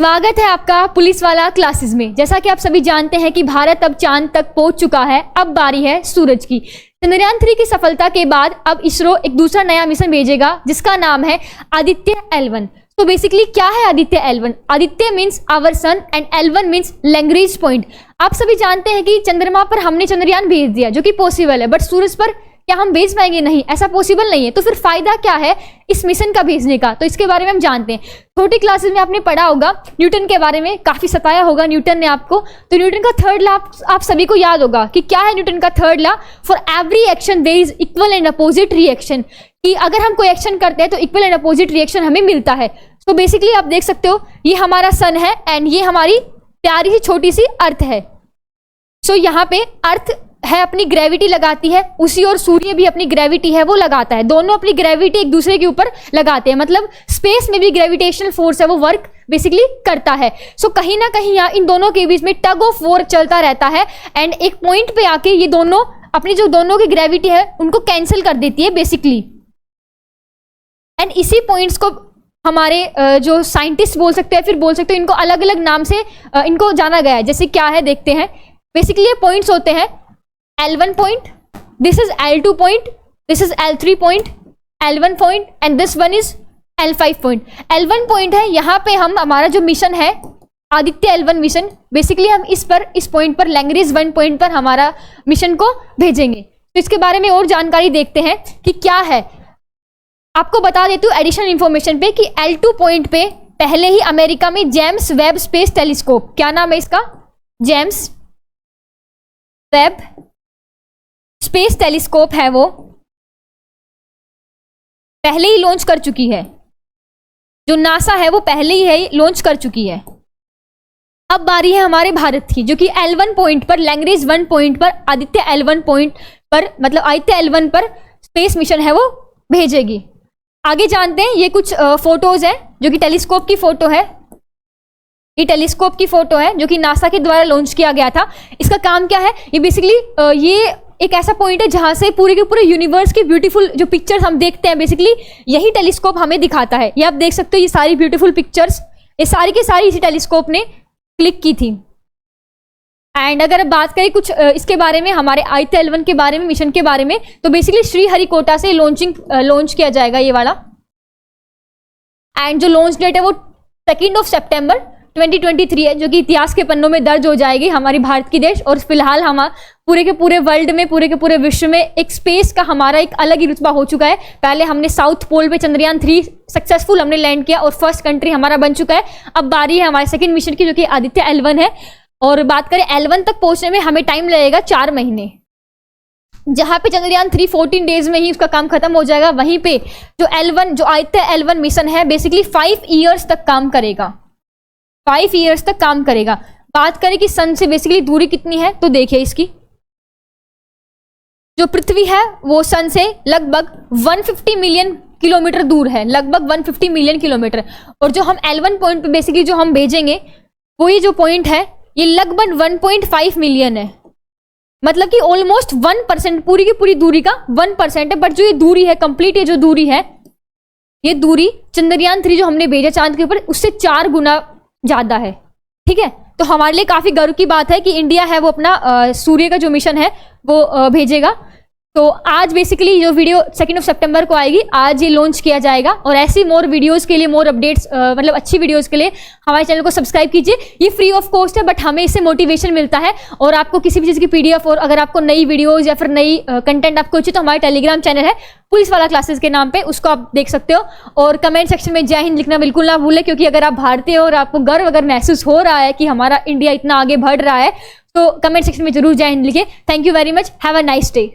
स्वागत है आपका पुलिस वाला क्लासेस में। जैसा कि आप सभी जानते हैं कि भारत अब चांद तक पहुंच चुका है। अब बारी है सूरज की। चंद्रयान 3 की सफलता के बाद अब इसरो एक दूसरा नया मिशन भेजेगा जिसका नाम है आदित्य L1। तो बेसिकली क्या है Aditya L1? Aditya means our sun and L1 means Lagrange point. आप सभी जानते हैं कि चंद्रमा पर हमने चंद्रयान भेज दिया जो कि पॉसिबल है, बट सूरज पर क्या हम भेज पाएंगे? नहीं, ऐसा पॉसिबल नहीं है। तो फिर फायदा क्या है इस मिशन का भेजने का? तो इसके बारे में हम जानते हैं। छोटी क्लासेस में आपने पढ़ा होगा न्यूटन के बारे में, काफी सताया होगा न्यूटन ने आपको। तो न्यूटन का थर्ड लॉ आप सभी को याद होगा कि क्या है न्यूटन का third law? For every action there is equal and opposite reaction, कि अगर हम कोई एक्शन करते हैं तो इक्वल एंड अपोजिट रिएक्शन हमें मिलता है। तो बेसिकली आप देख सकते हो ये हमारा सन है एंड ये हमारी प्यारी सी छोटी सी अर्थ है। सो यहाँ पे अर्थ है अपनी ग्रेविटी लगाती है उसी, और सूर्य भी अपनी ग्रेविटी है वो लगाता है। दोनों अपनी ग्रेविटी एक दूसरे के ऊपर लगाते हैं, मतलब स्पेस में भी ग्रेविटेशनल फोर्स है वो वर्क बेसिकली करता है। सो कहीं ना कहीं यहाँ इन दोनों के बीच में टग ऑफ वॉर चलता रहता है एंड एक पॉइंट पे आके ये दोनों अपनी जो दोनों की ग्रेविटी है उनको कैंसिल कर देती है बेसिकली। एंड इसी पॉइंट्स को हमारे जो साइंटिस्ट बोल सकते हैं, फिर बोल सकते हैं इनको अलग अलग नाम से इनको जाना गया है। जैसे क्या है देखते हैं। बेसिकली ये पॉइंट्स होते हैं L1 point, this is L2 point, this is L3 point, L1 point and this one is L5 point. L1 point है, यहाँ पे हम हमारा जो मिशन है आदित्य L1 मिशन, बेसिकली हम इस पॉइंट पर लैग्रेंज 1 पॉइंट पर हमारा मिशन को भेजेंगे। तो इसके बारे में और जानकारी देखते हैं कि क्या है। आपको बता देती हूँ एडिशनल इंफॉर्मेशन पे कि L2 पॉइंट पे पहले ही अमेरिका में जेम्स वेब स्पेस टेलीस्कोप, क्या नाम है इसका? जेम्स वेब स्पेस टेलीस्कोप है, वो पहले ही लॉन्च कर चुकी है। जो नासा है वो पहले ही है लॉन्च कर चुकी है। अब बारी है हमारे भारत की, जो कि L1 पॉइंट पर लैग्रेंज 1 पॉइंट पर आदित्य L1 पॉइंट पर, मतलब आदित्य L1 पर स्पेस मिशन है वो भेजेगी। आगे जानते हैं। ये कुछ फोटोज है जो कि टेलीस्कोप की फोटो है। ये टेलीस्कोप की फोटो है जो कि नासा के द्वारा लॉन्च किया गया था। इसका काम क्या है? ये बेसिकली ये एक ऐसा पॉइंट है जहां से पूरे के पूरे यूनिवर्स की ब्यूटीफुल जो पिक्चर्स हम देखते हैं, बेसिकली यही टेलीस्कोप हमें दिखाता है। ये आप देख सकते हो, ये सारी ब्यूटीफुल पिक्चर्स ये सारी की सारी इसी टेलीस्कोप ने क्लिक की थी। एंड अगर बात करें कुछ इसके बारे में, हमारे आदित्य L1 के बारे में, मिशन के बारे में, तो बेसिकली श्रीहरिकोटा से लॉन्च किया जाएगा ये वाला। एंड जो लॉन्च डेट है वो 2 सितंबर 2023 है, जो कि इतिहास के पन्नों में दर्ज हो जाएगी हमारी भारत की देश। और फिलहाल हम पूरे के पूरे वर्ल्ड में, पूरे के पूरे विश्व में एक स्पेस का हमारा एक अलग ही रुतबा हो चुका है। पहले हमने साउथ पोल पे चंद्रयान 3 सक्सेसफुल हमने लैंड किया और फर्स्ट कंट्री हमारा बन चुका है। अब बारी है हमारे सेकंड मिशन की, जो कि आदित्य L1 है। और बात करें L1 तक पहुंचने में हमें टाइम लगेगा 4 महीने। जहां पे चंद्रयान 3 14 डेज में ही उसका काम खत्म हो जाएगा, वहीं पे जो आदित्य L1 मिशन है बेसिकली 5 ईयर्स तक काम करेगा। 5 ईयर्स तक काम करेगा। बात करें कि सन से बेसिकली दूरी कितनी है, तो देखिए इसकी जो पृथ्वी है वो सन से लगभग 150 मिलियन किलोमीटर दूर है, लगभग 150 मिलियन किलोमीटर। और जो हम L1 पॉइंट पे बेसिकली जो हम भेजेंगे वो ये जो पॉइंट है ये लगभग 1.5 मिलियन है, मतलब कि ऑलमोस्ट 1%, पूरी की पूरी दूरी का 1% है। बट जो ये दूरी है कंप्लीट, ये जो दूरी है, ये दूरी चंद्रयान 3 जो हमने भेजा चांद के ऊपर उससे 4 गुना ज्यादा है। ठीक है, तो हमारे लिए काफी गर्व की बात है कि इंडिया है वो अपना सूर्य का जो मिशन है वो भेजेगा। तो आज बेसिकली जो वीडियो 2 सितंबर को आएगी, आज ये लॉन्च किया जाएगा। और ऐसी मोर वीडियोस के लिए, मोर अपडेट्स, मतलब अच्छी वीडियोस के लिए हमारे चैनल को सब्सक्राइब कीजिए। ये फ्री ऑफ कॉस्ट है, बट हमें इससे मोटिवेशन मिलता है। और आपको किसी भी चीज़ की PDF और अगर आपको नई वीडियोज़ या फिर नई कंटेंट आपको चाहिए तो हमारे टेलीग्राम चैनल है पुलिस वाला क्लासेस के नाम पे, उसको आप देख सकते हो। और कमेंट सेक्शन में जय हिंद लिखना बिल्कुल ना भूलें, क्योंकि अगर आप भारतीय हो और आपको गर्व अगर महसूस हो रहा है कि हमारा इंडिया इतना आगे बढ़ रहा है तो कमेंट सेक्शन में जरूर जय हिंद लिखें। Thank you very much, have a nice day.